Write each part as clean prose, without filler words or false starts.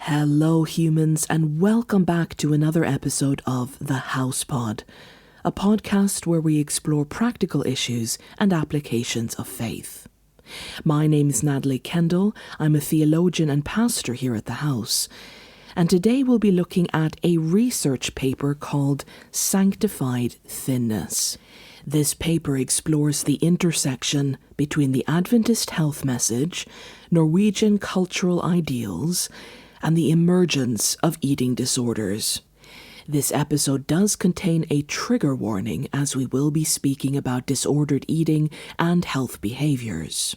Hello humans, and welcome back to another episode of the Housepod, a podcast where we explore practical issues and applications of faith. My name is Natalie Kendel. I'm a theologian and pastor here at the House, and today we'll be looking at a research paper called Sanctified Thinness. This paper explores the intersection between the Adventist Health Message, Norwegian Cultural Ideals, and the emergence of eating disorders. This episode does contain a trigger warning, as we will be speaking about disordered eating and health behaviours.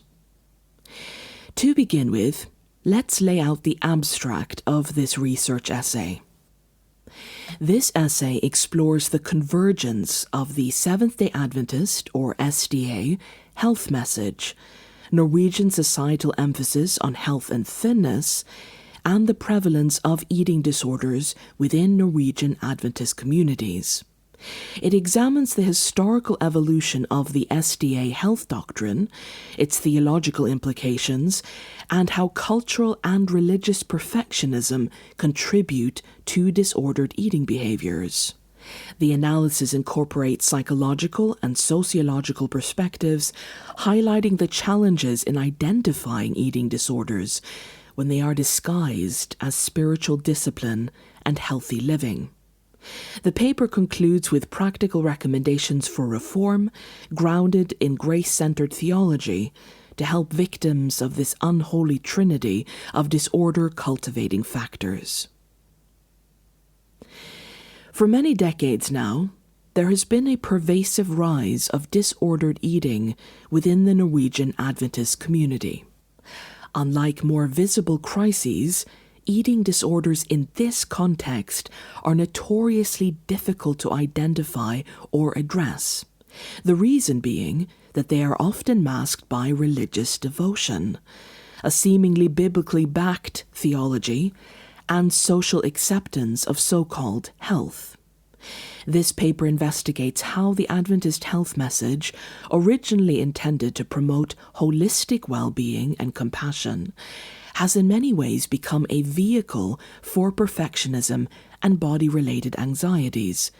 To begin with, let's lay out the abstract of this research essay. This essay explores the convergence of the Seventh-day Adventist, or SDA, health message, Norwegian societal emphasis on health and thinness, and the prevalence of eating disorders within Norwegian Adventist communities. It examines the historical evolution of the SDA health doctrine, its theological implications, and how cultural and religious perfectionism contribute to disordered eating behaviours. The analysis incorporates psychological and sociological perspectives, highlighting the challenges in identifying eating disorders when they are disguised as spiritual discipline and healthy living. The paper concludes with practical recommendations for reform, grounded in grace-centered theology, to help victims of this unholy trinity of disorder-cultivating factors. For many decades now, there has been a pervasive rise of disordered eating within the Norwegian Adventist community. Unlike more visible crises, eating disorders in this context are notoriously difficult to identify or address, the reason being that they are often masked by religious devotion, a seemingly biblically backed theology, and social acceptance of so-called health. This paper investigates how the Adventist Health Message, originally intended to promote holistic well-being and compassion, has in many ways become a vehicle for perfectionism and body-related anxieties,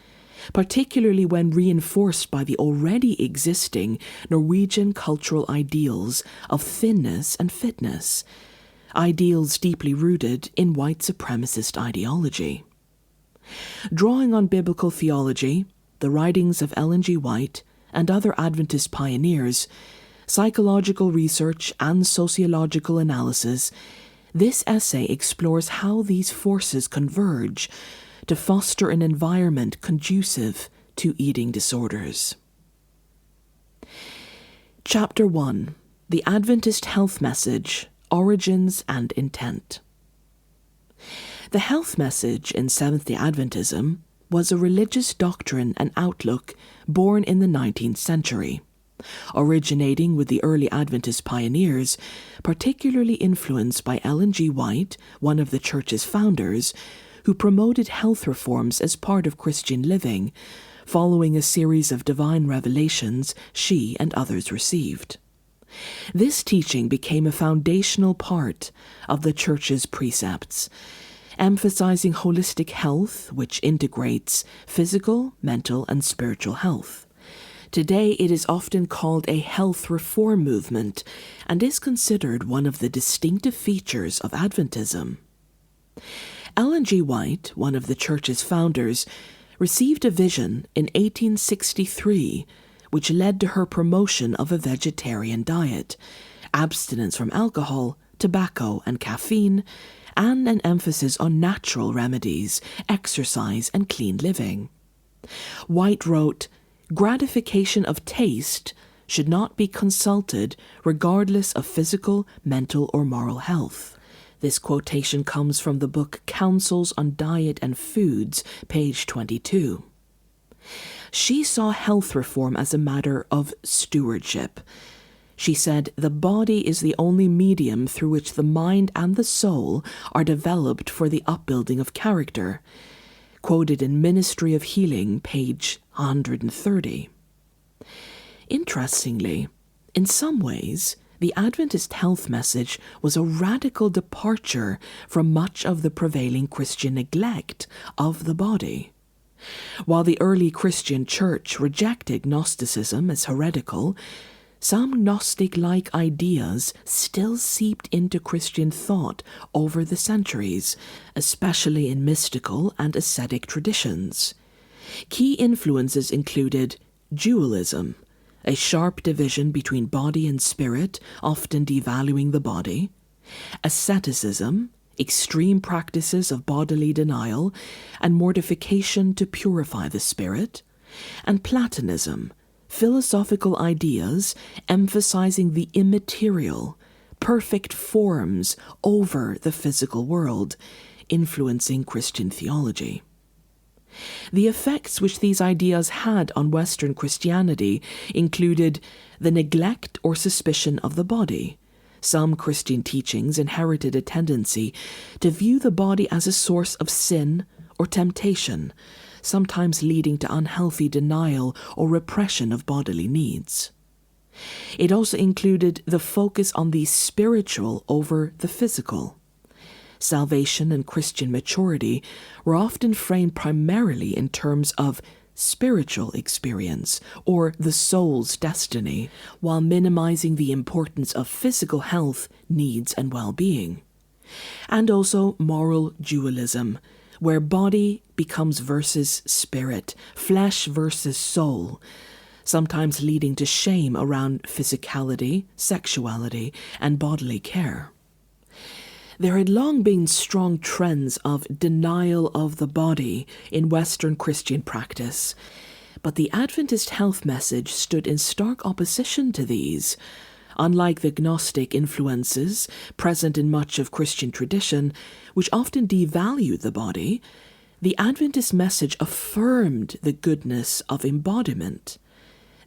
particularly when reinforced by the already existing Norwegian cultural ideals of thinness and fitness, ideals deeply rooted in white supremacist ideology. Drawing on biblical theology, the writings of Ellen G. White, and other Adventist pioneers, psychological research and sociological analysis, this essay explores how these forces converge to foster an environment conducive to eating disorders. Chapter 1. The Adventist Health Message, Origins and Intent. The health message in Seventh-day Adventism was a religious doctrine and outlook born in the 19th century, originating with the early Adventist pioneers, particularly influenced by Ellen G. White, one of the church's founders, who promoted health reforms as part of Christian living, following a series of divine revelations she and others received. This teaching became a foundational part of the church's precepts, emphasizing holistic health, which integrates physical, mental, and spiritual health. Today, it is often called a health reform movement and is considered one of the distinctive features of Adventism. Ellen G. White, one of the church's founders, received a vision in 1863, which led to her promotion of a vegetarian diet, abstinence from alcohol, tobacco, and caffeine, and an emphasis on natural remedies, exercise, and clean living. White wrote, "Gratification of taste should not be consulted regardless of physical, mental, or moral health." This quotation comes from the book Counsels on Diet and Foods, page 22. She saw health reform as a matter of stewardship. She said, "The body is the only medium through which the mind and the soul are developed for the upbuilding of character," quoted in Ministry of Healing, page 130. Interestingly, in some ways, the Adventist Health Message was a radical departure from much of the prevailing Christian neglect of the body. While the early Christian church rejected Gnosticism as heretical, some Gnostic-like ideas still seeped into Christian thought over the centuries, especially in mystical and ascetic traditions. Key influences included dualism, a sharp division between body and spirit, often devaluing the body; asceticism, extreme practices of bodily denial and mortification to purify the spirit; and Platonism, philosophical ideas emphasizing the immaterial, perfect forms over the physical world, influencing Christian theology. The effects which these ideas had on Western Christianity included the neglect or suspicion of the body. Some Christian teachings inherited a tendency to view the body as a source of sin or temptation, sometimes leading to unhealthy denial or repression of bodily needs. It also included the focus on the spiritual over the physical. Salvation and Christian maturity were often framed primarily in terms of spiritual experience or the soul's destiny, while minimizing the importance of physical health, needs, and well-being. And also moral dualism, where body becomes versus spirit, flesh versus soul, sometimes leading to shame around physicality, sexuality, and bodily care. There had long been strong trends of denial of the body in Western Christian practice, but the Adventist Health Message stood in stark opposition to these. Unlike the Gnostic influences present in much of Christian tradition, which often devalued the body, the Adventist message affirmed the goodness of embodiment.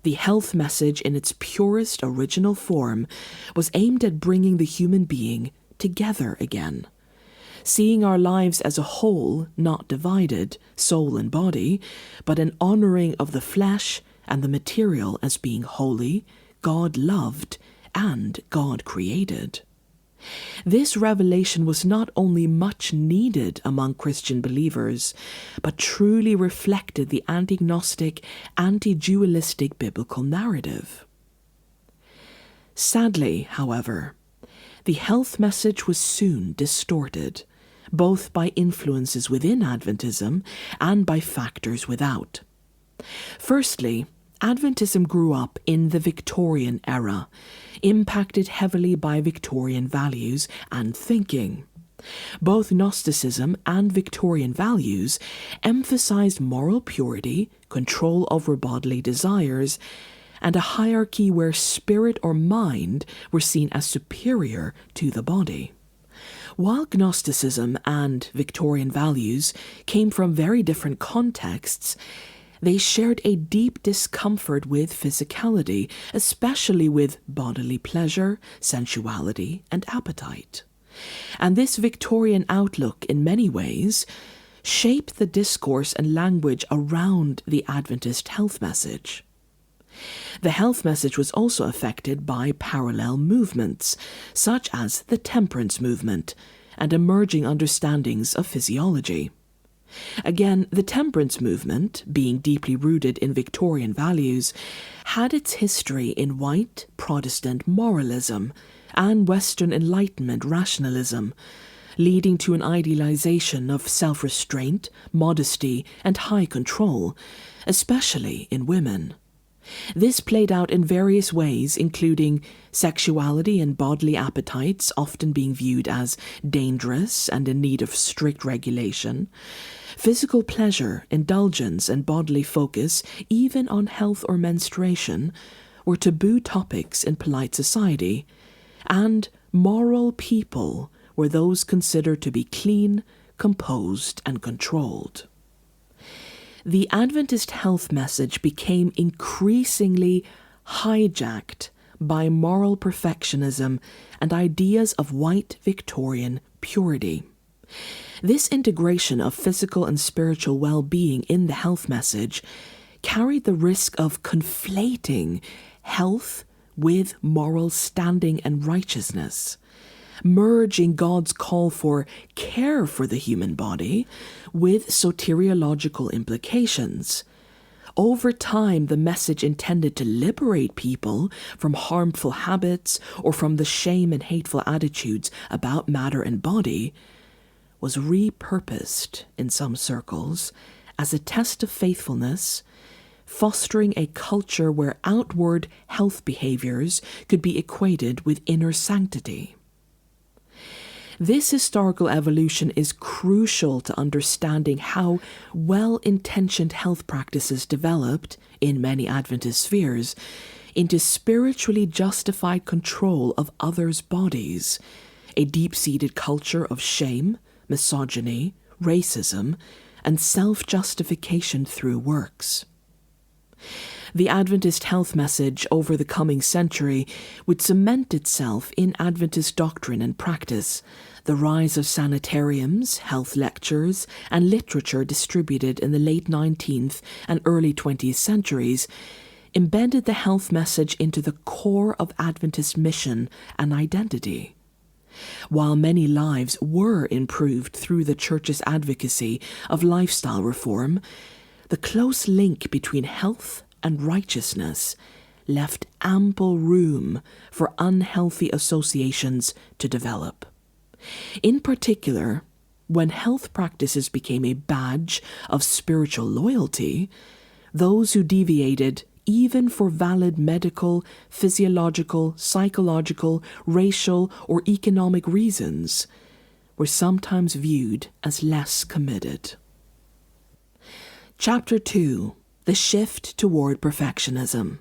The health message in its purest original form was aimed at bringing the human being together again, seeing our lives as a whole, not divided, soul and body, but an honouring of the flesh and the material as being holy, God-loved, and God-created. This revelation was not only much needed among Christian believers, but truly reflected the anti-Gnostic, anti-dualistic biblical narrative. Sadly, however, the health message was soon distorted, both by influences within Adventism and by factors without. Firstly, Adventism grew up in the Victorian era, impacted heavily by Victorian values and thinking. Both Gnosticism and Victorian values emphasized moral purity, control over bodily desires, and a hierarchy where spirit or mind were seen as superior to the body. While Gnosticism and Victorian values came from very different contexts, they shared a deep discomfort with physicality, especially with bodily pleasure, sensuality, and appetite. And this Victorian outlook, in many ways, shaped the discourse and language around the Adventist health message. The health message was also affected by parallel movements, such as the temperance movement and emerging understandings of physiology. Again, the temperance movement, being deeply rooted in Victorian values, had its history in white Protestant moralism and Western Enlightenment rationalism, leading to an idealization of self-restraint, modesty, and high control, especially in women. This played out in various ways, including sexuality and bodily appetites often being viewed as dangerous and in need of strict regulation, physical pleasure, indulgence, and bodily focus, even on health or menstruation, were taboo topics in polite society, and moral people were those considered to be clean, composed, and controlled. The Adventist health message became increasingly hijacked by moral perfectionism and ideas of white Victorian purity. This integration of physical and spiritual well-being in the health message carried the risk of conflating health with moral standing and righteousness, merging God's call for care for the human body with soteriological implications. Over time, the message intended to liberate people from harmful habits or from the shame and hateful attitudes about matter and body was repurposed in some circles as a test of faithfulness, fostering a culture where outward health behaviours could be equated with inner sanctity. This historical evolution is crucial to understanding how well-intentioned health practices developed, in many Adventist spheres, into spiritually justified control of others' bodies, a deep-seated culture of shame, misogyny, racism, and self-justification through works. The Adventist Health Message over the coming century would cement itself in Adventist doctrine and practice. The rise of sanitariums, health lectures, and literature distributed in the late 19th and early 20th centuries embedded the health message into the core of Adventist mission and identity. While many lives were improved through the Church's advocacy of lifestyle reform, the close link between health and righteousness left ample room for unhealthy associations to develop. In particular, when health practices became a badge of spiritual loyalty, those who deviated even for valid medical, physiological, psychological, racial, or economic reasons were sometimes viewed as less committed. Chapter 2. The Shift Toward Perfectionism.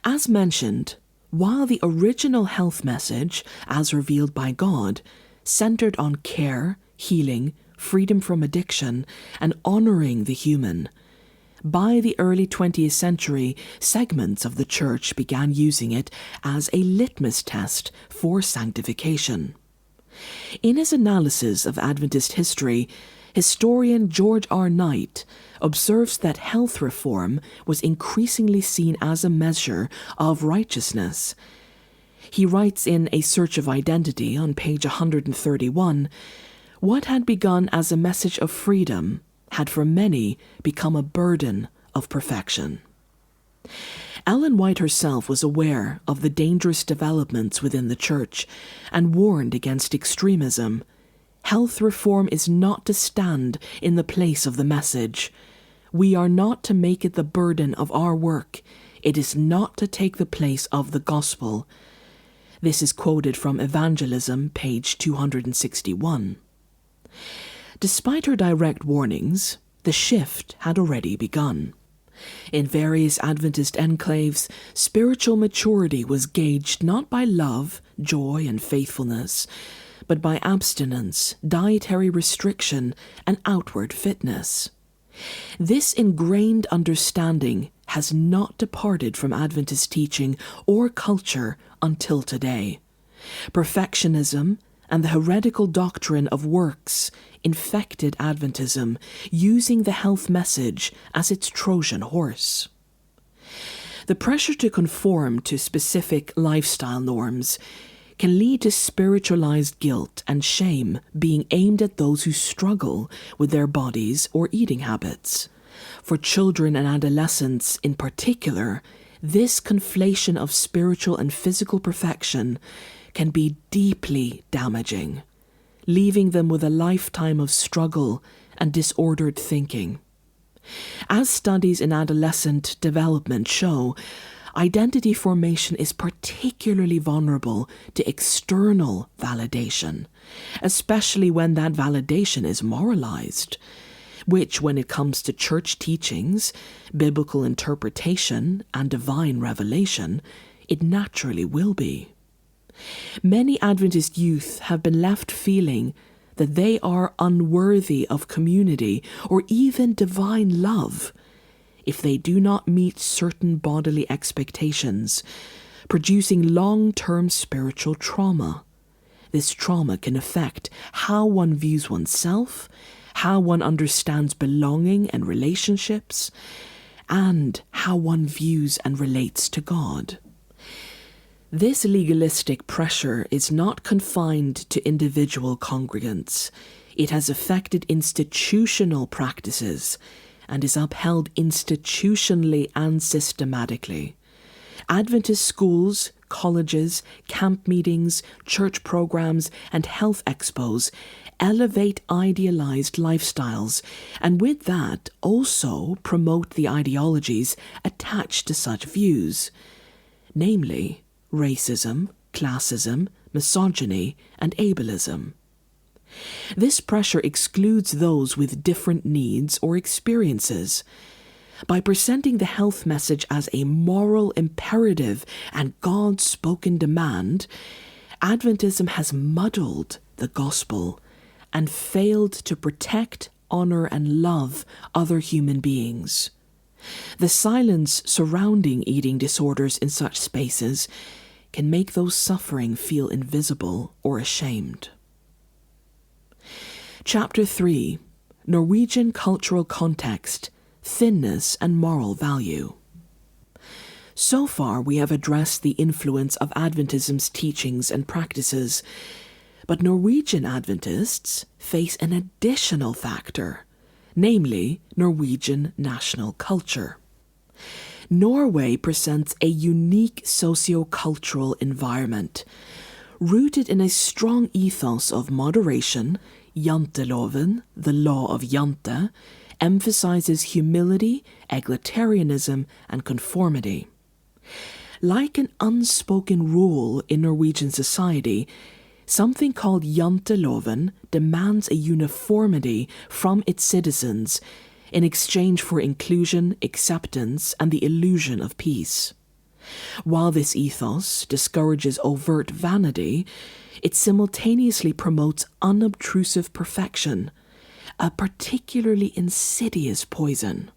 As mentioned, while the original health message, as revealed by God, centered on care, healing, freedom from addiction, and honoring the human, by the early 20th century, segments of the Church began using it as a litmus test for sanctification. In his analysis of Adventist history, historian George R. Knight observes that health reform was increasingly seen as a measure of righteousness. He writes in A Search of Identity on page 131, "What had begun as a message of freedom had for many become a burden of perfection." Ellen White herself was aware of the dangerous developments within the Church and warned against extremism. Health reform is not to stand in the place of the message. We are not to make it the burden of our work. It is not to take the place of the gospel. This is quoted from Evangelism, page 261. Despite her direct warnings, the shift had already begun. In various Adventist enclaves, spiritual maturity was gauged not by love, joy, and faithfulness, but by abstinence, dietary restriction, and outward fitness. This ingrained understanding has not departed from Adventist teaching or culture until today. Perfectionism and the heretical doctrine of works infected Adventism, using the health message as its Trojan horse. The pressure to conform to specific lifestyle norms can lead to spiritualized guilt and shame being aimed at those who struggle with their bodies or eating habits. For children and adolescents in particular, this conflation of spiritual and physical perfection can be deeply damaging, leaving them with a lifetime of struggle and disordered thinking. As studies in adolescent development show, identity formation is particularly vulnerable to external validation, especially when that validation is moralized, which, when it comes to church teachings, biblical interpretation, and divine revelation, it naturally will be. Many Adventist youth have been left feeling that they are unworthy of community or even divine love if they do not meet certain bodily expectations, producing long-term spiritual trauma. This trauma can affect how one views oneself, how one understands belonging and relationships, and how one views and relates to God. This legalistic pressure is not confined to individual congregants. It has affected institutional practices and is upheld institutionally and systematically. Adventist schools, colleges, camp meetings, church programs, and health expos elevate idealized lifestyles, and with that also promote the ideologies attached to such views, namely racism, classism, misogyny, and ableism. This pressure excludes those with different needs or experiences. By presenting the health message as a moral imperative and God's spoken demand, Adventism has muddled the gospel and failed to protect, honour and love other human beings. The silence surrounding eating disorders in such spaces can make those suffering feel invisible or ashamed. Chapter 3. Norwegian Cultural Context, Thinness and Moral Value. So far we have addressed the influence of Adventism's teachings and practices, but Norwegian Adventists face an additional factor, namely Norwegian national culture. Norway presents a unique socio-cultural environment, rooted in a strong ethos of moderation. Janteloven, the law of Jante, emphasizes humility, egalitarianism, and conformity. Like an unspoken rule in Norwegian society, something called Janteloven demands a uniformity from its citizens in exchange for inclusion, acceptance, and the illusion of peace. While this ethos discourages overt vanity, it simultaneously promotes unobtrusive perfection, a particularly insidious poison.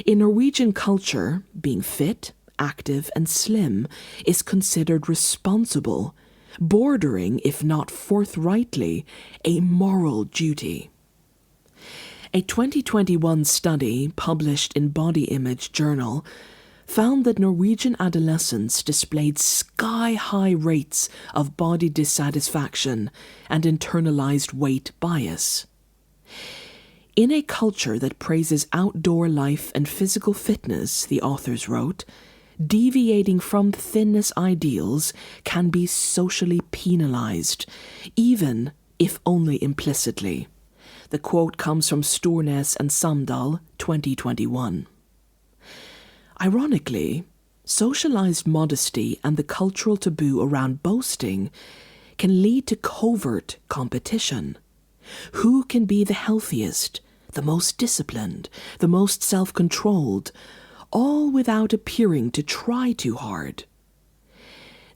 In Norwegian culture, being fit, active, and slim is considered responsible, bordering, if not forthrightly, a moral duty. A 2021 study published in Body Image Journal found that Norwegian adolescents displayed sky-high rates of body dissatisfaction and internalized weight bias. In a culture that praises outdoor life and physical fitness, the authors wrote, deviating from thinness ideals can be socially penalized, even if only implicitly. The quote comes from Stornes and Samdal, 2021. Ironically, socialized modesty and the cultural taboo around boasting can lead to covert competition. Who can be the healthiest, the most disciplined, the most self-controlled, all without appearing to try too hard?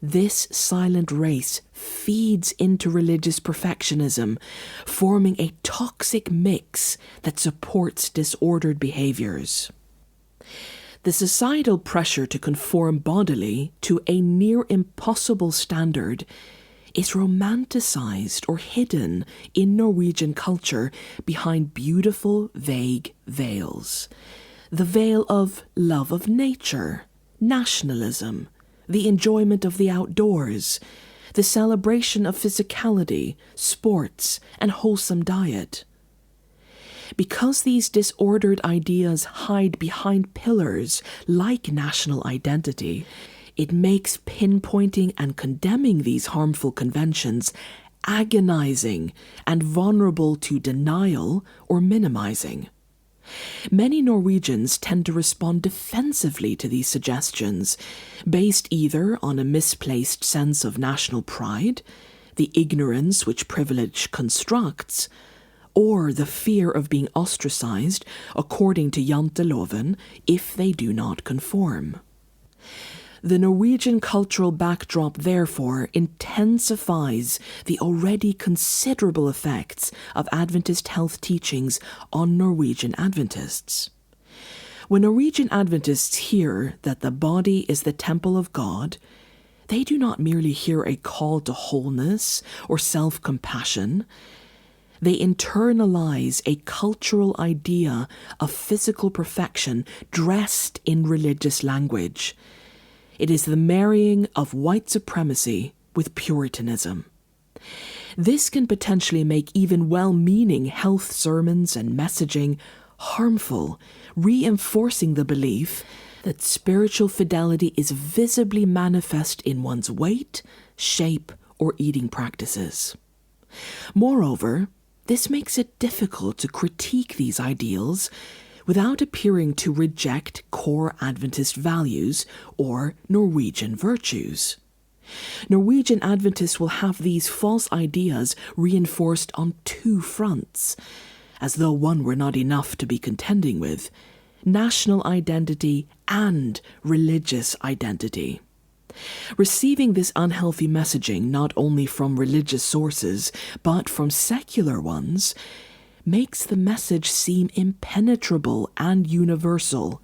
This silent race feeds into religious perfectionism, forming a toxic mix that supports disordered behaviours. The societal pressure to conform bodily to a near impossible standard is romanticized or hidden in Norwegian culture behind beautiful, vague veils. The veil of love of nature, nationalism, the enjoyment of the outdoors, the celebration of physicality, sports, and wholesome diet. Because these disordered ideas hide behind pillars like national identity, it makes pinpointing and condemning these harmful conventions agonizing and vulnerable to denial or minimizing. Many Norwegians tend to respond defensively to these suggestions, based either on a misplaced sense of national pride, the ignorance which privilege constructs, or the fear of being ostracized according to Janteloven if they do not conform. The Norwegian cultural backdrop, therefore, intensifies the already considerable effects of Adventist health teachings on Norwegian Adventists. When Norwegian Adventists hear that the body is the temple of God, they do not merely hear a call to wholeness or self-compassion. They internalize a cultural idea of physical perfection dressed in religious language. It is the marrying of white supremacy with Puritanism. This can potentially make even well-meaning health sermons and messaging harmful, reinforcing the belief that spiritual fidelity is visibly manifest in one's weight, shape, or eating practices. Moreover, this makes it difficult to critique these ideals without appearing to reject core Adventist values or Norwegian virtues. Norwegian Adventists will have these false ideas reinforced on two fronts, as though one were not enough to be contending with: national identity and religious identity. Receiving this unhealthy messaging not only from religious sources, but from secular ones, makes the message seem impenetrable and universal.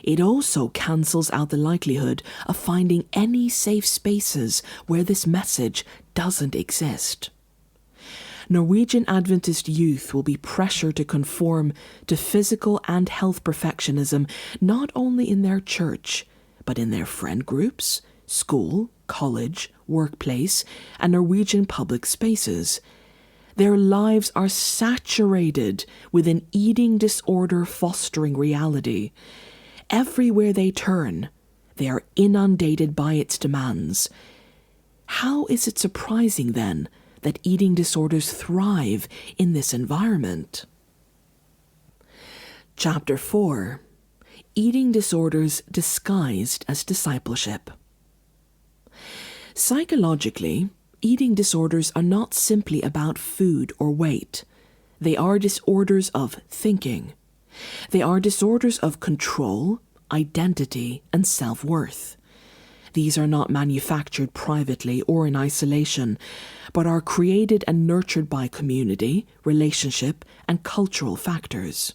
It also cancels out the likelihood of finding any safe spaces where this message doesn't exist. Norwegian Adventist youth will be pressured to conform to physical and health perfectionism not only in their church, but in their friend groups, school, college, workplace, and Norwegian public spaces. Their lives are saturated with an eating disorder fostering reality. Everywhere they turn, they are inundated by its demands. How is it surprising, then, that eating disorders thrive in this environment? Chapter 4. Eating Disorders Disguised as Discipleship. Psychologically, eating disorders are not simply about food or weight. They are disorders of thinking. They are disorders of control, identity, and self-worth. These are not manufactured privately or in isolation, but are created and nurtured by community, relationship, and cultural factors.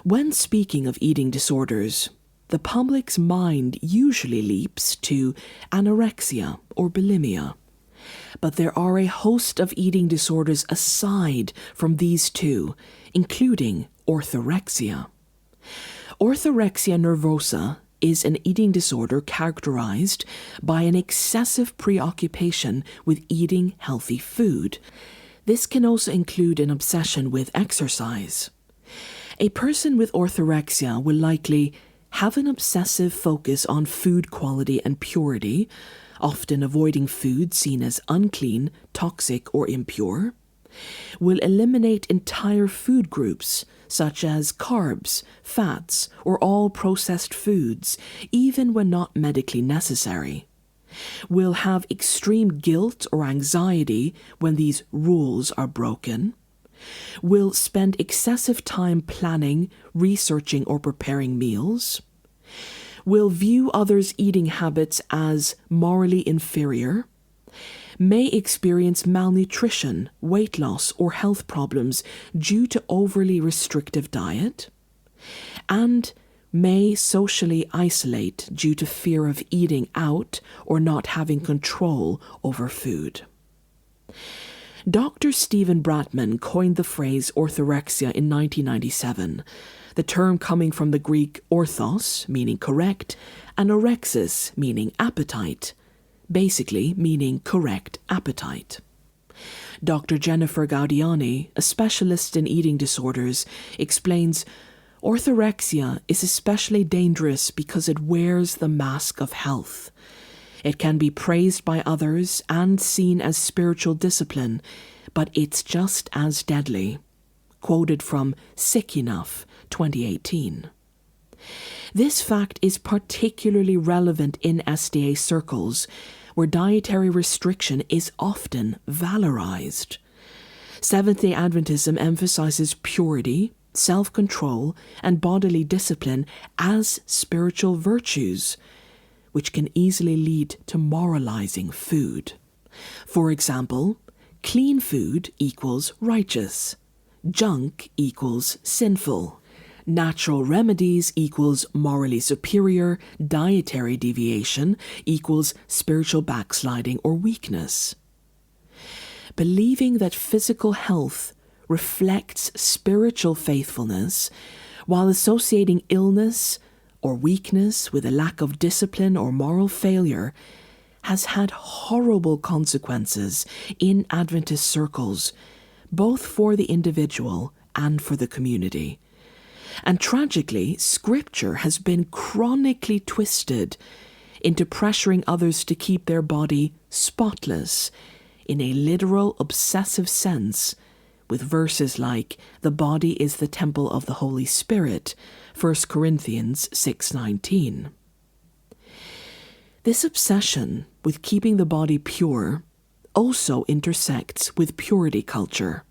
When speaking of eating disorders, the public's mind usually leaps to anorexia or bulimia. But there are a host of eating disorders aside from these two, including orthorexia. Orthorexia nervosa is an eating disorder characterized by an excessive preoccupation with eating healthy food. This can also include an obsession with exercise. A person with orthorexia will likely have an obsessive focus on food quality and purity, often avoiding food seen as unclean, toxic, or impure, will eliminate entire food groups such as carbs, fats, or all processed foods, even when not medically necessary, will have extreme guilt or anxiety when these rules are broken, will spend excessive time planning, researching, or preparing meals, will view others' eating habits as morally inferior, may experience malnutrition, weight loss, or health problems due to overly restrictive diet, and may socially isolate due to fear of eating out or not having control over food. Dr. Stephen Bratman coined the phrase orthorexia in 1997, the term coming from the Greek orthos, meaning correct, and orexis, meaning appetite, basically meaning correct appetite. Dr. Jennifer Gaudiani, a specialist in eating disorders, explains orthorexia is especially dangerous because it wears the mask of health. It can be praised by others and seen as spiritual discipline, but it's just as deadly. Quoted from Sick Enough, 2018. This fact is particularly relevant in SDA circles, where dietary restriction is often valorized. Seventh-day Adventism emphasizes purity, self-control, and bodily discipline as spiritual virtues, which can easily lead to moralizing food. For example, clean food equals righteous, junk equals sinful, natural remedies equals morally superior, dietary deviation equals spiritual backsliding or weakness. Believing that physical health reflects spiritual faithfulness while associating illness, or weakness with a lack of discipline or moral failure has had horrible consequences in Adventist circles, both for the individual and for the community. And tragically, Scripture has been chronically twisted into pressuring others to keep their body spotless in a literal, obsessive sense, with verses like, "The body is the temple of the Holy Spirit," 1 Corinthians 6:19. This obsession with keeping the body pure also intersects with purity culture,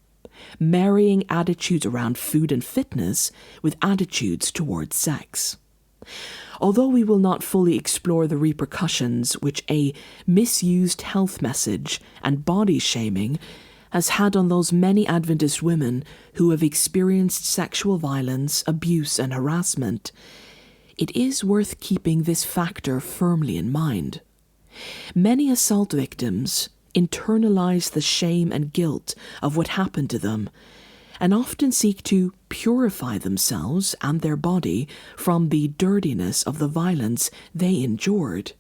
marrying attitudes around food and fitness with attitudes towards sex. Although we will not fully explore the repercussions which a misused health message and body shaming has had on those many Adventist women who have experienced sexual violence, abuse, and harassment, it is worth keeping this factor firmly in mind. Many assault victims internalize the shame and guilt of what happened to them, and often seek to purify themselves and their body from the dirtiness of the violence they endured.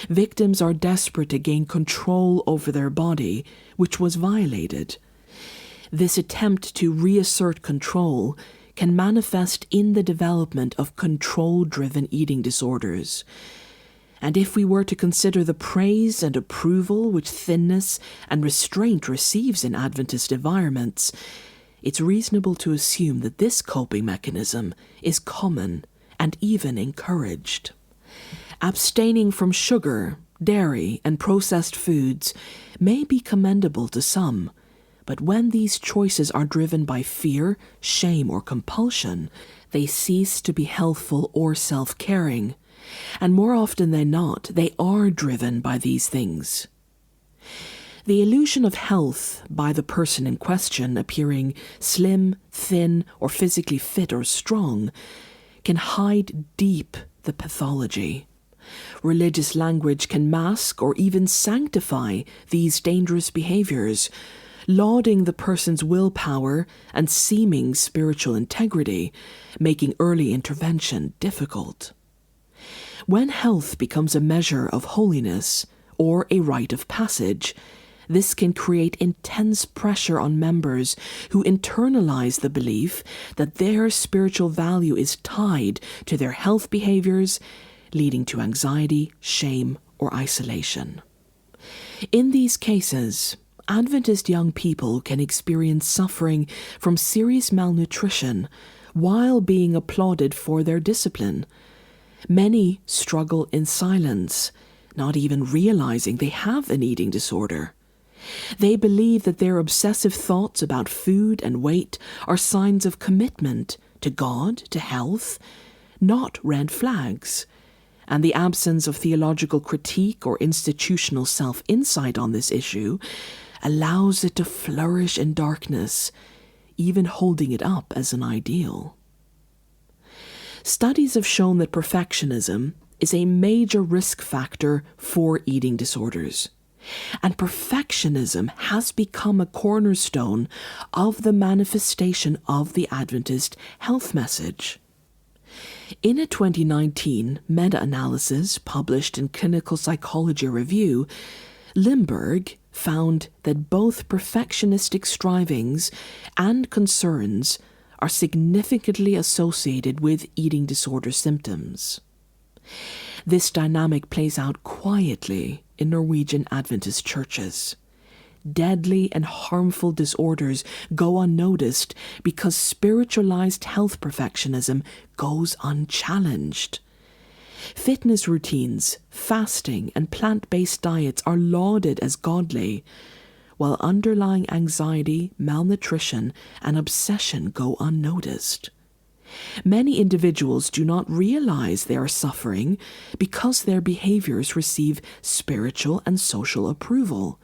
Victims are desperate to gain control over their body, which was violated. This attempt to reassert control can manifest in the development of control-driven eating disorders. And if we were to consider the praise and approval which thinness and restraint receives in Adventist environments, it's reasonable to assume that this coping mechanism is common and even encouraged. Abstaining from sugar, dairy, and processed foods may be commendable to some, but when these choices are driven by fear, shame, or compulsion, they cease to be healthful or self-caring, and more often than not, they are driven by these things. The illusion of health by the person in question appearing slim, thin, or physically fit or strong can hide deep the pathology. Religious language can mask or even sanctify these dangerous behaviours, lauding the person's willpower and seeming spiritual integrity, making early intervention difficult. When health becomes a measure of holiness or a rite of passage, this can create intense pressure on members who internalize the belief that their spiritual value is tied to their health behaviours, leading to anxiety, shame, or isolation. In these cases, Adventist young people can experience suffering from serious malnutrition while being applauded for their discipline. Many struggle in silence, not even realizing they have an eating disorder. They believe that their obsessive thoughts about food and weight are signs of commitment to God, to health, not red flags. And the absence of theological critique or institutional self-insight on this issue allows it to flourish in darkness, even holding it up as an ideal. Studies have shown that perfectionism is a major risk factor for eating disorders. And perfectionism has become a cornerstone of the manifestation of the Adventist Health Message. In a 2019 meta-analysis published in Clinical Psychology Review, Limburg found that both perfectionistic strivings and concerns are significantly associated with eating disorder symptoms. This dynamic plays out quietly in Norwegian Adventist churches. Deadly and harmful disorders go unnoticed because spiritualized health perfectionism goes unchallenged. Fitness routines, fasting, and plant-based diets are lauded as godly, while underlying anxiety, malnutrition, and obsession go unnoticed. Many individuals do not realize they are suffering because their behaviors receive spiritual and social approval.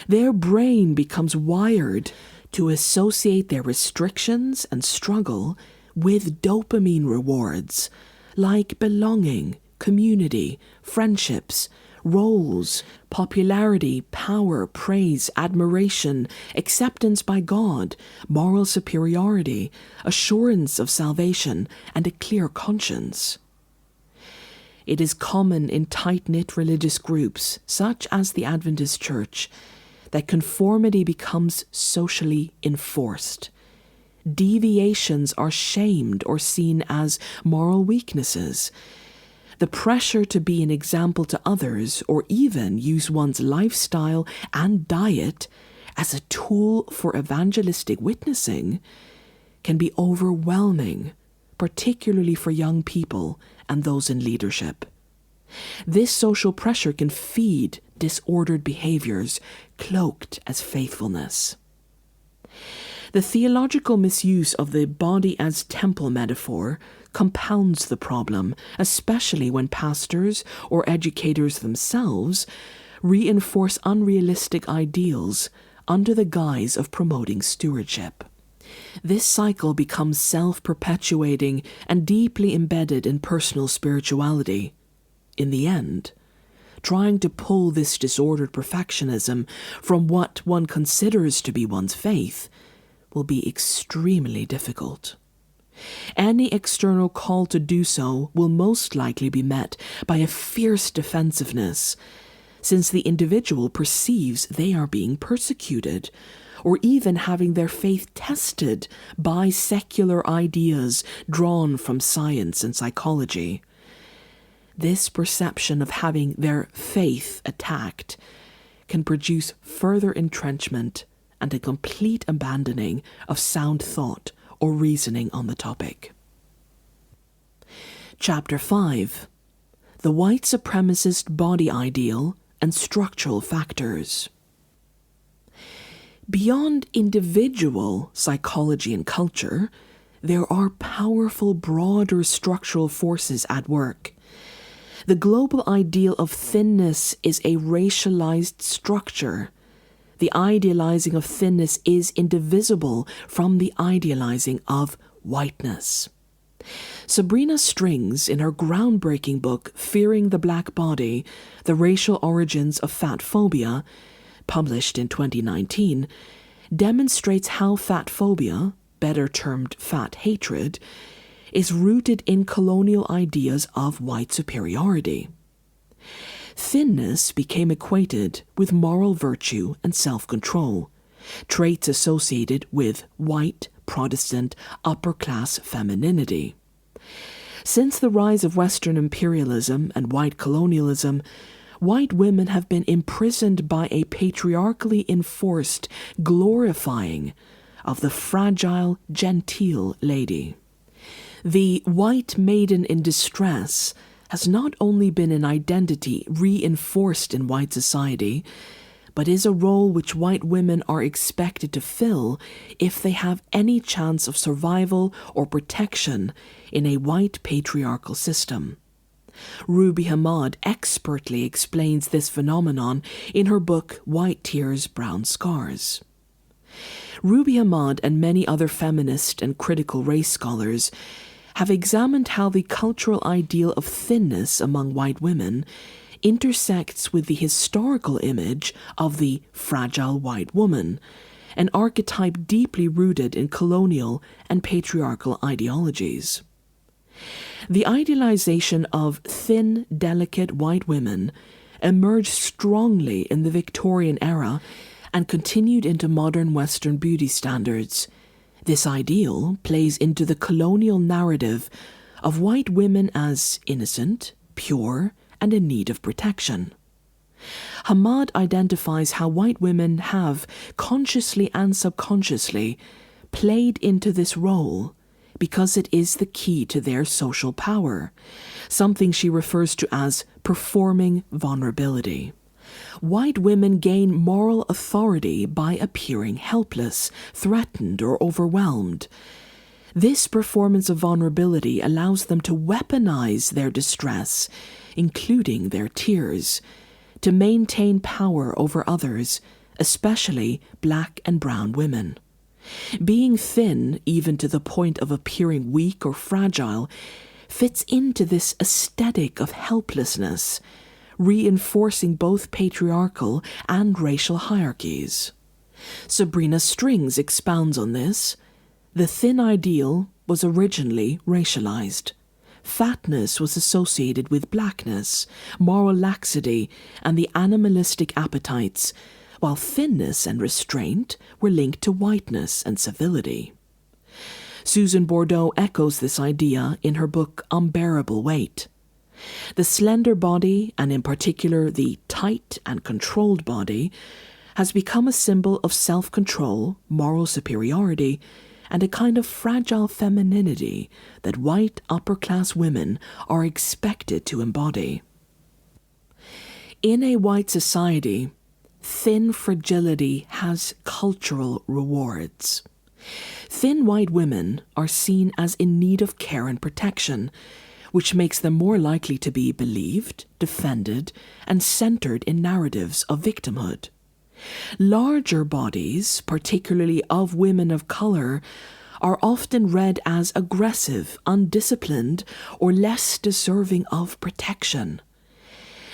Their brain becomes wired to associate their restrictions and struggle with dopamine rewards, like belonging, community, friendships, roles, popularity, power, praise, admiration, acceptance by God, moral superiority, assurance of salvation, and a clear conscience. It is common in tight-knit religious groups, such as the Adventist Church, that conformity becomes socially enforced. Deviations are shamed or seen as moral weaknesses. The pressure to be an example to others, or even use one's lifestyle and diet as a tool for evangelistic witnessing, can be overwhelming, particularly for young people and those in leadership. This social pressure can feed disordered behaviours cloaked as faithfulness. The theological misuse of the body as temple metaphor compounds the problem, especially when pastors or educators themselves reinforce unrealistic ideals under the guise of promoting stewardship. This cycle becomes self-perpetuating and deeply embedded in personal spirituality. In the end, trying to pull this disordered perfectionism from what one considers to be one's faith will be extremely difficult. Any external call to do so will most likely be met by a fierce defensiveness, since the individual perceives they are being persecuted, or even having their faith tested by secular ideas drawn from science and psychology. This perception of having their faith attacked can produce further entrenchment and a complete abandoning of sound thought or reasoning on the topic. Chapter 5. The White Supremacist Body Ideal and Structural Factors. Beyond individual psychology and culture, there are powerful, broader structural forces at work. The global ideal of thinness is a racialized structure. The idealizing of thinness is indivisible from the idealizing of whiteness. Sabrina Strings, in her groundbreaking book Fearing the Black Body, The Racial Origins of Fat Phobia, published in 2019, demonstrates how fat phobia, better termed fat hatred, is rooted in colonial ideas of white superiority. Thinness became equated with moral virtue and self-control, traits associated with white, Protestant, upper-class femininity. Since the rise of Western imperialism and white colonialism, white women have been imprisoned by a patriarchally enforced glorifying of the fragile, genteel lady. The white maiden in distress has not only been an identity reinforced in white society, but is a role which white women are expected to fill if they have any chance of survival or protection in a white patriarchal system. Ruby Hamad expertly explains this phenomenon in her book White Tears, Brown Scars. Ruby Hamad and many other feminist and critical race scholars have examined how the cultural ideal of thinness among white women intersects with the historical image of the fragile white woman, an archetype deeply rooted in colonial and patriarchal ideologies. The idealization of thin, delicate white women emerged strongly in the Victorian era and continued into modern Western beauty standards. This ideal plays into the colonial narrative of white women as innocent, pure, and in need of protection. Hamad identifies how white women have, consciously and subconsciously, played into this role because it is the key to their social power, something she refers to as performing vulnerability. White women gain moral authority by appearing helpless, threatened, or overwhelmed. This performance of vulnerability allows them to weaponize their distress, including their tears, to maintain power over others, especially black and brown women. Being thin, even to the point of appearing weak or fragile, fits into this aesthetic of helplessness, reinforcing both patriarchal and racial hierarchies. Sabrina Strings expounds on this. The thin ideal was originally racialized. fatness was associated with blackness, moral laxity, and the animalistic appetites, while thinness and restraint were linked to whiteness and civility. Susan Bordeaux echoes this idea in her book Unbearable Weight. The slender body, and in particular the tight and controlled body, has become a symbol of self-control, moral superiority, and a kind of fragile femininity that white upper-class women are expected to embody. In a white society, thin fragility has cultural rewards. Thin white women are seen as in need of care and protection, which makes them more likely to be believed, defended, and centered in narratives of victimhood. Larger bodies, particularly of women of color, are often read as aggressive, undisciplined, or less deserving of protection.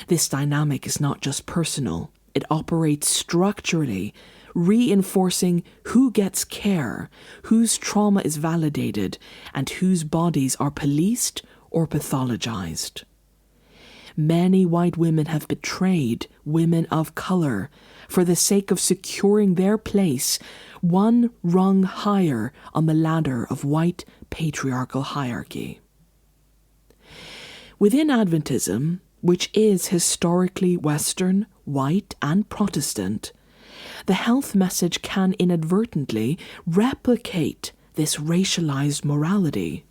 This dynamic is not just personal, it operates structurally, reinforcing who gets care, whose trauma is validated, and whose bodies are policed or pathologized. Many white women have betrayed women of color for the sake of securing their place one rung higher on the ladder of white patriarchal hierarchy. Within Adventism, which is historically Western, white, and Protestant, the health message can inadvertently replicate this racialized morality.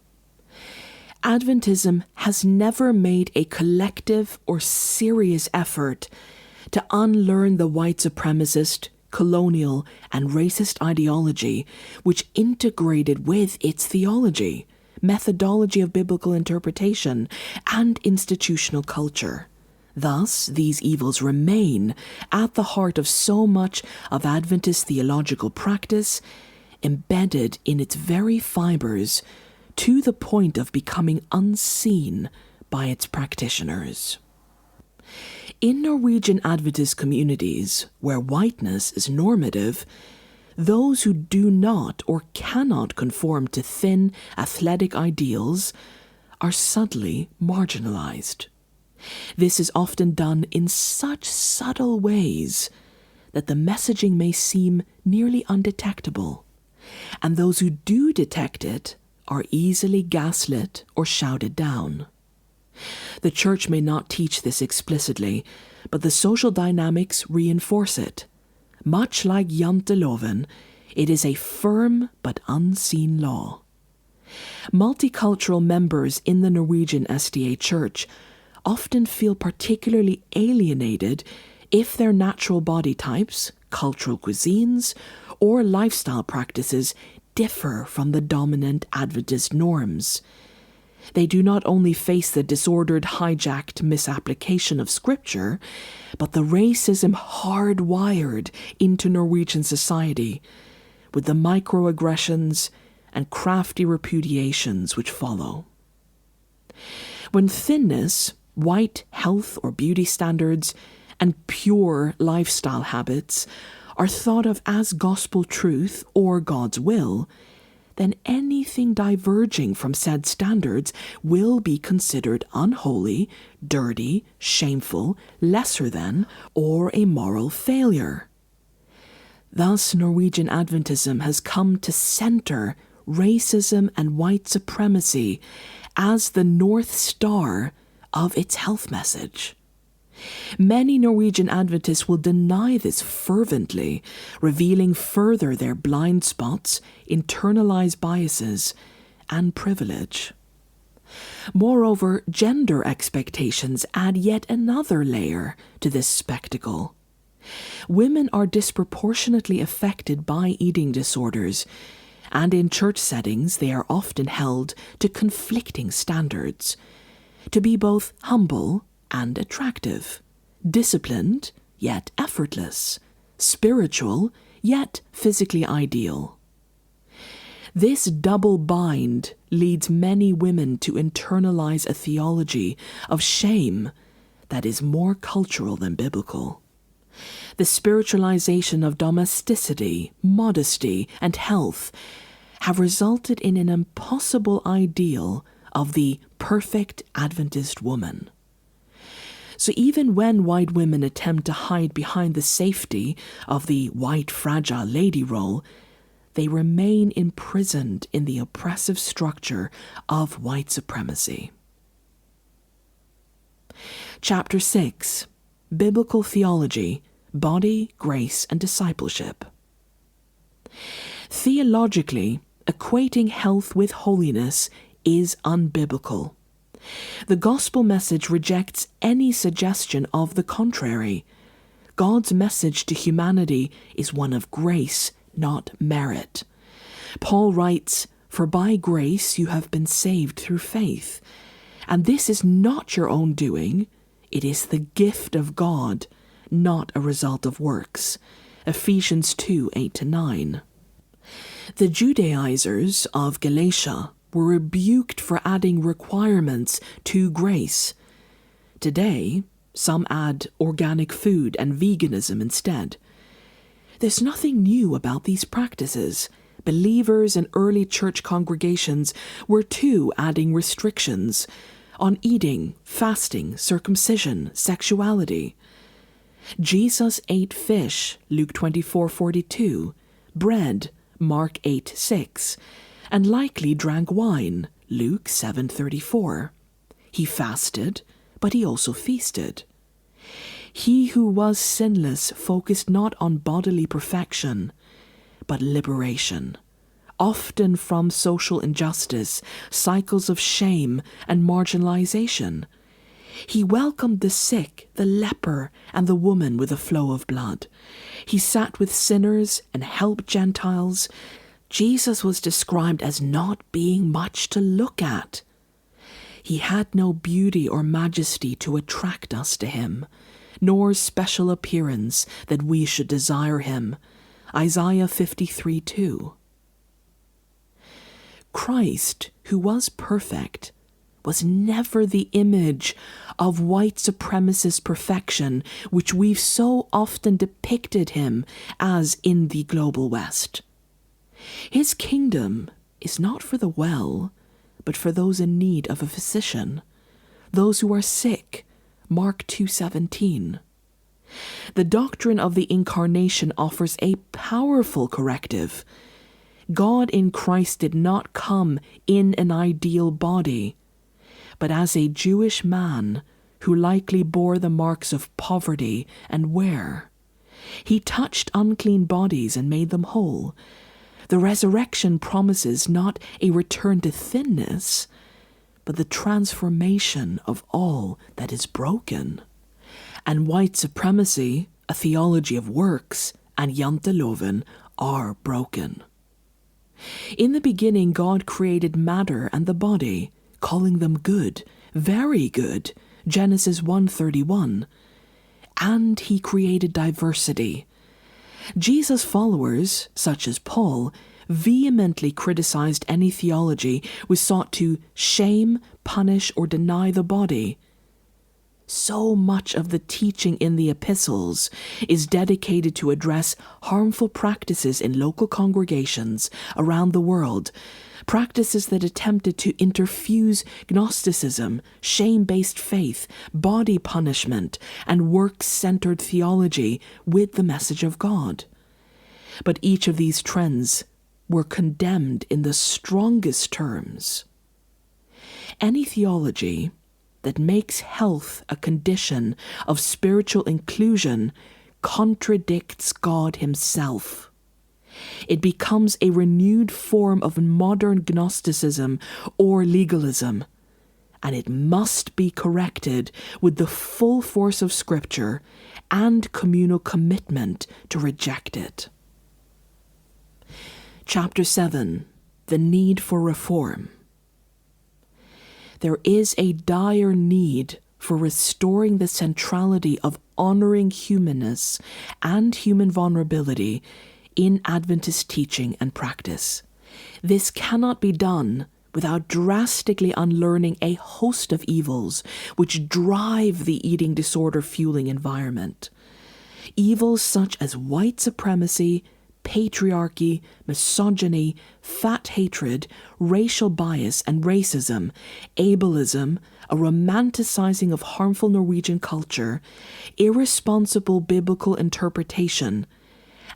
Adventism has never made a collective or serious effort to unlearn the white supremacist, colonial, and racist ideology which integrated with its theology, methodology of biblical interpretation, and institutional culture. Thus, these evils remain at the heart of so much of Adventist theological practice, embedded in its very fibres, to the point of becoming unseen by its practitioners. In Norwegian Adventist communities, where whiteness is normative, those who do not or cannot conform to thin, athletic ideals are subtly marginalized. This is often done in such subtle ways that the messaging may seem nearly undetectable, and those who do detect it are easily gaslit or shouted down. The Church may not teach this explicitly, but the social dynamics reinforce it. Much like janteloven, it is a firm but unseen law. Multicultural members in the Norwegian SDA Church often feel particularly alienated if their natural body types, cultural cuisines, or lifestyle practices differ from the dominant Adventist norms. They do not only face the disordered, hijacked misapplication of Scripture, but the racism hardwired into Norwegian society, with the microaggressions and crafty repudiations which follow. When thinness, white health or beauty standards, and pure lifestyle habits are thought of as gospel truth or God's will, then anything diverging from said standards will be considered unholy, dirty, shameful, lesser than, or a moral failure. Thus, Norwegian Adventism has come to center racism and white supremacy as the North Star of its health message. Many Norwegian Adventists will deny this fervently, revealing further their blind spots, internalized biases, and privilege. Moreover, gender expectations add yet another layer to this spectacle. Women are disproportionately affected by eating disorders, and in church settings they are often held to conflicting standards, to be both humble and attractive, disciplined yet effortless, spiritual yet physically ideal. This double bind leads many women to internalize a theology of shame that is more cultural than biblical. The spiritualization of domesticity, modesty, and health have resulted in an impossible ideal of the perfect Adventist woman. So even when white women attempt to hide behind the safety of the white fragile lady role, they remain imprisoned in the oppressive structure of white supremacy. Chapter 6. Biblical Theology, Body, Grace, and Discipleship. Theologically, equating health with holiness is unbiblical. The gospel message rejects any suggestion of the contrary. God's message to humanity is one of grace, not merit. Paul writes, "For by grace you have been saved through faith. And this is not your own doing, it is the gift of God, not a result of works." Ephesians 2:8-9. The Judaizers of Galatia were rebuked for adding requirements to grace. Today, some add organic food and veganism instead. There's nothing new about these practices. Believers in early church congregations were too adding restrictions on eating, fasting, circumcision, sexuality. Jesus ate fish, Luke 24:42, bread, Mark 8:6, and likely drank wine, Luke 7:34. He fasted, but he also feasted. He who was sinless focused not on bodily perfection, but liberation, often from social injustice, cycles of shame and marginalization. He welcomed the sick, the leper, and the woman with a flow of blood. He sat with sinners and helped Gentiles. Jesus was described as not being much to look at. He had no beauty or majesty to attract us to him, nor special appearance that we should desire him. Isaiah 53:2. Christ, who was perfect, was never the image of white supremacist perfection which we've so often depicted him as in the global West. His kingdom is not for the well, but for those in need of a physician, those who are sick, Mark 2:17. The doctrine of the Incarnation offers a powerful corrective. God in Christ did not come in an ideal body, but as a Jewish man who likely bore the marks of poverty and wear. He touched unclean bodies and made them whole. The resurrection promises not a return to thinness, but the transformation of all that is broken. And white supremacy, a theology of works, and janteloven are broken. In the beginning, God created matter and the body, calling them good, very good, Genesis 1:31. And he created diversity. Jesus' followers, such as Paul, vehemently criticized any theology which sought to shame, punish, or deny the body. So much of the teaching in the epistles is dedicated to address harmful practices in local congregations around the world, practices that attempted to interfuse Gnosticism, shame-based faith, body punishment, and works-centered theology with the message of God. But each of these trends were condemned in the strongest terms. Any theology that makes health a condition of spiritual inclusion contradicts God himself. It becomes a renewed form of modern Gnosticism or legalism, and it must be corrected with the full force of Scripture and communal commitment to reject it. Chapter 7. The Need for Reform. There is a dire need for restoring the centrality of honoring humanness and human vulnerability in Adventist teaching and practice. This cannot be done without drastically unlearning a host of evils which drive the eating disorder fueling environment. Evils such as white supremacy, patriarchy, misogyny, fat hatred, racial bias and racism, ableism, a romanticizing of harmful Norwegian culture, irresponsible biblical interpretation,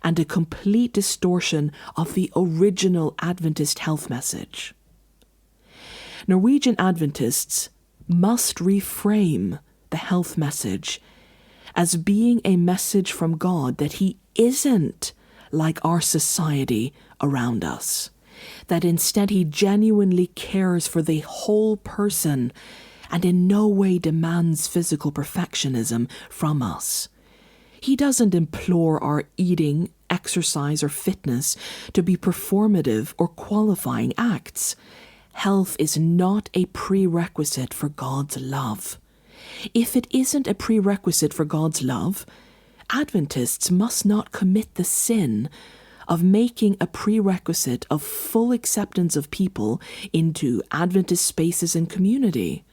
and a complete distortion of the original Adventist health message. Norwegian Adventists must reframe the health message as being a message from God that He isn't like our society around us, that instead He genuinely cares for the whole person and in no way demands physical perfectionism from us. He doesn't implore our eating, exercise, or fitness to be performative or qualifying acts. Health is not a prerequisite for God's love. If it isn't a prerequisite for God's love, Adventists must not commit the sin of making a prerequisite of full acceptance of people into Adventist spaces and community.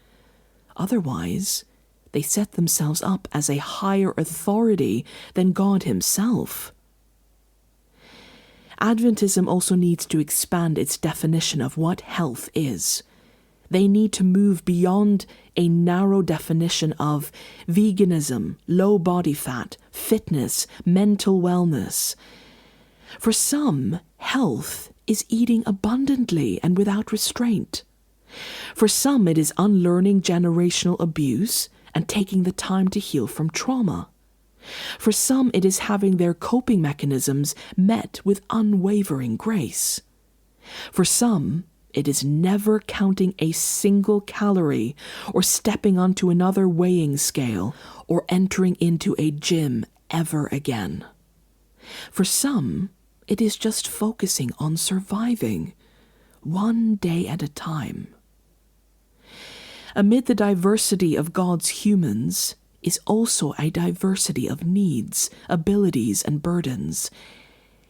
Otherwise, they set themselves up as a higher authority than God Himself. Adventism also needs to expand its definition of what health is. They need to move beyond a narrow definition of veganism, low body fat, fitness, mental wellness. For some, health is eating abundantly and without restraint. For some, it is unlearning generational abuse and taking the time to heal from trauma. For some, it is having their coping mechanisms met with unwavering grace. For some, it is never counting a single calorie or stepping onto another weighing scale or entering into a gym ever again. For some, it is just focusing on surviving, one day at a time. Amid the diversity of God's humans is also a diversity of needs, abilities, and burdens.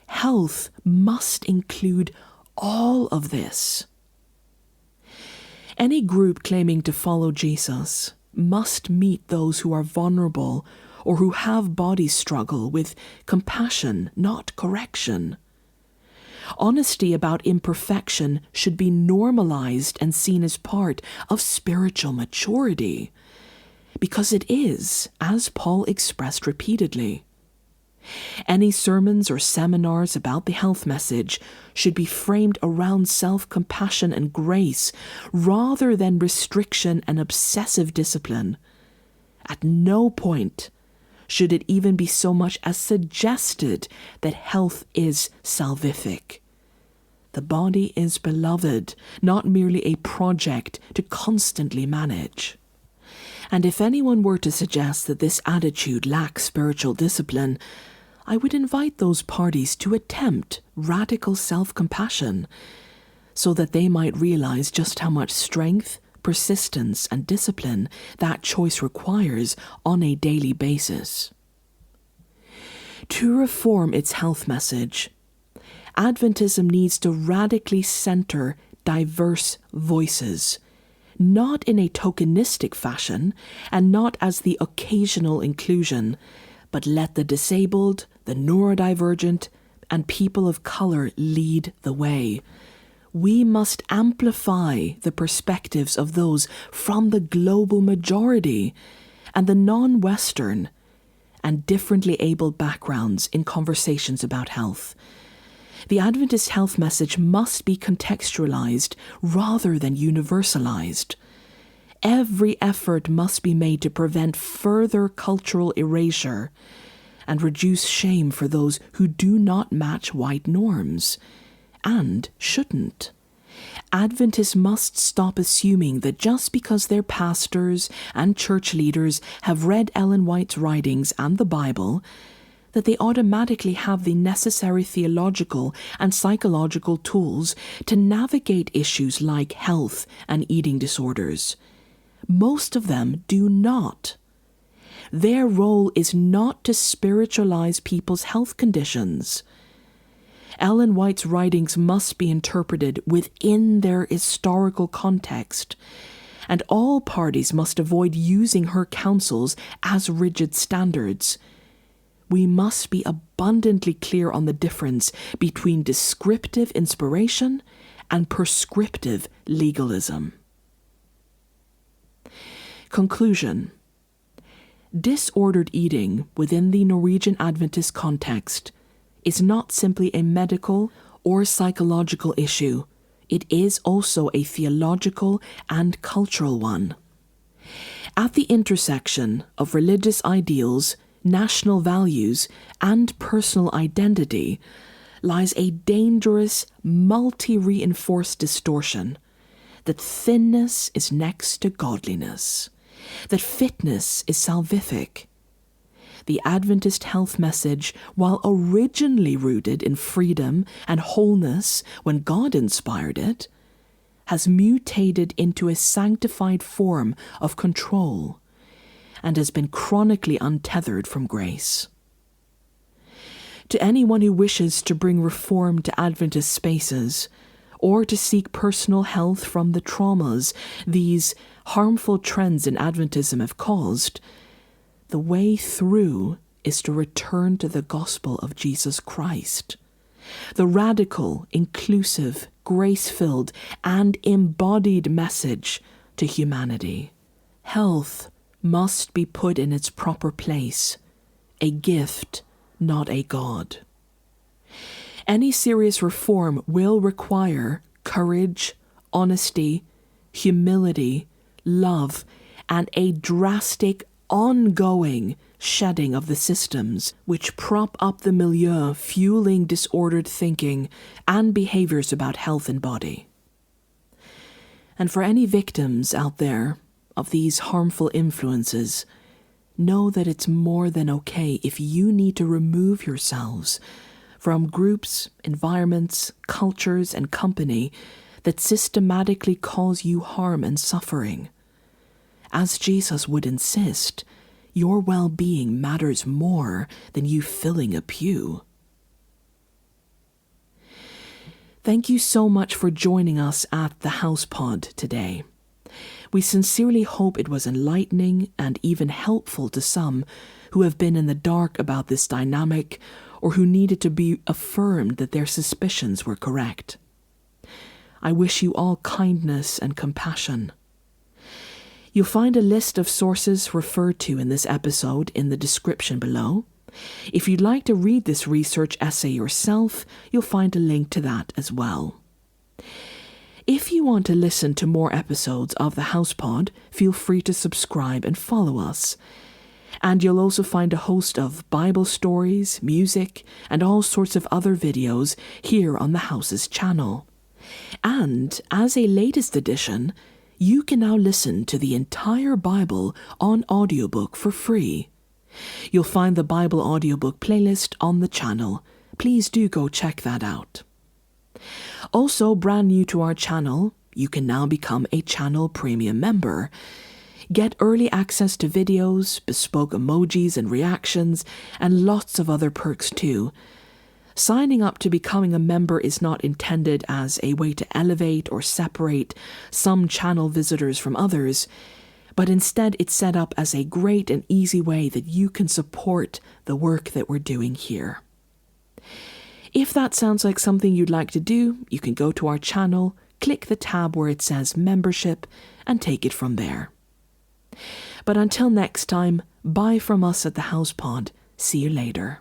Health must include all of this. Any group claiming to follow Jesus must meet those who are vulnerable or who have body struggle with compassion, not correction. Honesty about imperfection should be normalized and seen as part of spiritual maturity, because it is, as Paul expressed repeatedly. Any sermons or seminars about the health message should be framed around self-compassion and grace rather than restriction and obsessive discipline. At no point should it even be so much as suggested that health is salvific. The body is beloved, not merely a project to constantly manage. And if anyone were to suggest that this attitude lacks spiritual discipline, I would invite those parties to attempt radical self-compassion so that they might realize just how much strength, persistence, and discipline that choice requires on a daily basis. To reform its health message, Adventism needs to radically center diverse voices, not in a tokenistic fashion and not as the occasional inclusion, but let the disabled, the neurodivergent, and people of color lead the way. We must amplify the perspectives of those from the global majority and the non-Western and differently abled backgrounds in conversations about health. The Adventist health message must be contextualized rather than universalized. Every effort must be made to prevent further cultural erasure and reduce shame for those who do not match white norms, and shouldn't. Adventists must stop assuming that just because their pastors and church leaders have read Ellen White's writings and the Bible, that they automatically have the necessary theological and psychological tools to navigate issues like health and eating disorders. Most of them do not. Their role is not to spiritualize people's health conditions. Ellen White's writings must be interpreted within their historical context, and all parties must avoid using her counsels as rigid standards. we must be abundantly clear on the difference between descriptive inspiration and prescriptive legalism. Conclusion. Disordered eating within the Norwegian Adventist context is not simply a medical or psychological issue, it is also a theological and cultural one. At the intersection of religious ideals, national values, and personal identity lies a dangerous, multi-reinforced distortion that thinness is next to godliness, that fitness is salvific. The Adventist Health Message, while originally rooted in freedom and wholeness when God inspired it, has mutated into a sanctified form of control and has been chronically untethered from grace. To anyone who wishes to bring reform to Adventist spaces, or to seek personal health from the traumas these harmful trends in Adventism have caused, the way through is to return to the gospel of Jesus Christ, the radical, inclusive, grace-filled, and embodied message to humanity. Health must be put in its proper place, a gift, not a god. Any serious reform will require courage, honesty, humility, love, and a drastic, ongoing shedding of the systems which prop up the milieu fueling disordered thinking and behaviours about health and body. And for any victims out there of these harmful influences, know that it's more than okay if you need to remove yourselves from groups, environments, cultures, and company that systematically cause you harm and suffering. As Jesus would insist, your well-being matters more than you filling a pew. Thank you so much for joining us at the Housepod today. We sincerely hope it was enlightening and even helpful to some who have been in the dark about this dynamic or who needed to be affirmed that their suspicions were correct. I wish you all kindness and compassion. You'll find a list of sources referred to in this episode in the description below. If you'd like to read this research essay yourself, you'll find a link to that as well. If you want to listen to more episodes of the Housepod, feel free to subscribe and follow us. And you'll also find a host of Bible stories, music, and all sorts of other videos here on the House's channel. And as a latest addition, you can now listen to the entire Bible on audiobook for free. You'll find the Bible audiobook playlist on the channel. Please do go check that out. Also, brand new to our channel, you can now become a channel premium member. Get early access to videos, bespoke emojis and reactions, and lots of other perks too. Signing up to becoming a member is not intended as a way to elevate or separate some channel visitors from others, but instead it's set up as a great and easy way that you can support the work that we're doing here. If that sounds like something you'd like to do, you can go to our channel, click the tab where it says membership, and take it from there. But until next time, bye from us at the Housepod. See you later.